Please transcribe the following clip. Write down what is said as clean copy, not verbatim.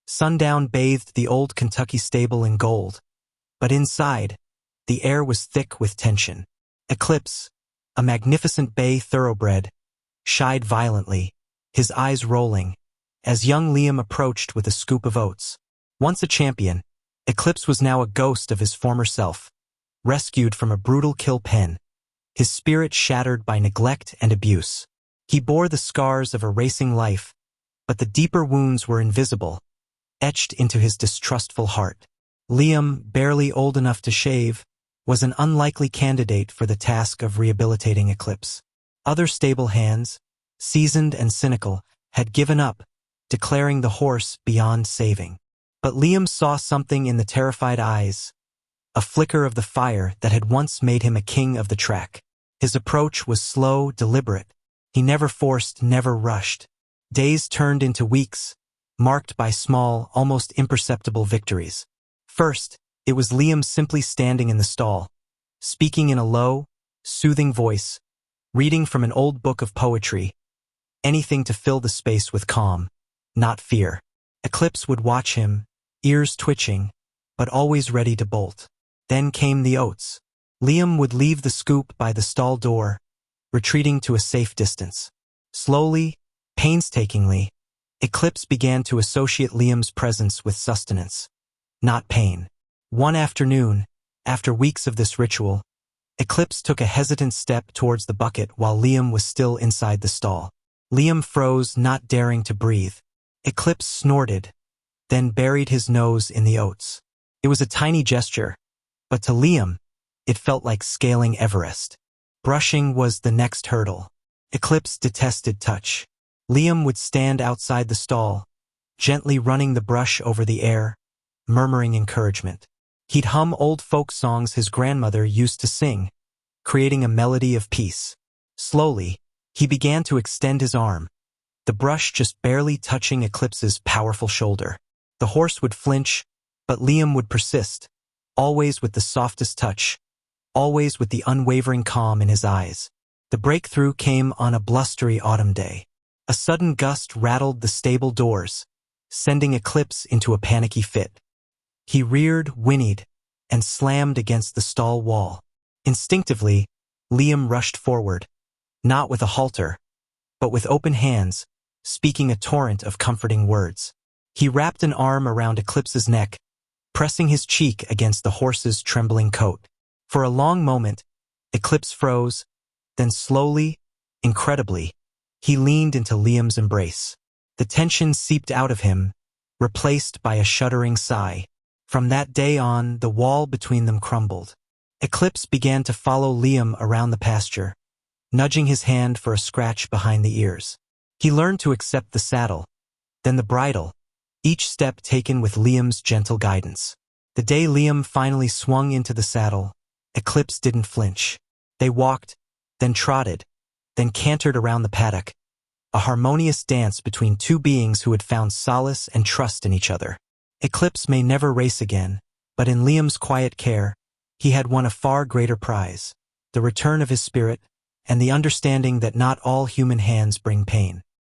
Sundown bathed the old Kentucky stable in gold, but inside, the air was thick with tension. Eclipse, a magnificent bay thoroughbred, shied violently, his eyes rolling, as young Liam approached with a scoop of oats. Once a champion, Eclipse was now a ghost of his former self, rescued from a brutal kill pen, his spirit shattered by neglect and abuse. He bore the scars of a racing life, but the deeper wounds were invisible, etched into his distrustful heart. Liam, barely old enough to shave, was an unlikely candidate for the task of rehabilitating Eclipse. Other stable hands, seasoned and cynical, had given up, declaring the horse beyond saving. But Liam saw something in the terrified eyes, a flicker of the fire that had once made him a king of the track. His approach was slow, deliberate. He never forced, never rushed. Days turned into weeks, marked by small, almost imperceptible victories. First, it was Liam simply standing in the stall, speaking in a low, soothing voice, reading from an old book of poetry, anything to fill the space with calm, not fear. Eclipse would watch him, ears twitching, but always ready to bolt. Then came the oats. Liam would leave the scoop by the stall door, retreating to a safe distance. Slowly, painstakingly, Eclipse began to associate Liam's presence with sustenance, not pain. One afternoon, after weeks of this ritual, Eclipse took a hesitant step towards the bucket while Liam was still inside the stall. Liam froze, not daring to breathe. Eclipse snorted, then buried his nose in the oats. It was a tiny gesture, but to Liam, it felt like scaling Everest. Brushing was the next hurdle. Eclipse detested touch. Liam would stand outside the stall, gently running the brush over the air, murmuring encouragement. He'd hum old folk songs his grandmother used to sing, creating a melody of peace. Slowly, he began to extend his arm, the brush just barely touching Eclipse's powerful shoulder. The horse would flinch, but Liam would persist, always with the softest touch, always with the unwavering calm in his eyes. The breakthrough came on a blustery autumn day. A sudden gust rattled the stable doors, sending Eclipse into a panicky fit. He reared, whinnied, and slammed against the stall wall. Instinctively, Liam rushed forward, not with a halter, but with open hands, speaking a torrent of comforting words. He wrapped an arm around Eclipse's neck, pressing his cheek against the horse's trembling coat. For a long moment, Eclipse froze, then slowly, incredibly, he leaned into Liam's embrace. The tension seeped out of him, replaced by a shuddering sigh. From that day on, the wall between them crumbled. Eclipse began to follow Liam around the pasture, nudging his hand for a scratch behind the ears. He learned to accept the saddle, then the bridle, each step taken with Liam's gentle guidance. The day Liam finally swung into the saddle, Eclipse didn't flinch. They walked, then trotted, then cantered around the paddock, a harmonious dance between two beings who had found solace and trust in each other. Eclipse may never race again, but in Liam's quiet care, he had won a far greater prize, the return of his spirit, and the understanding that not all human hands bring pain.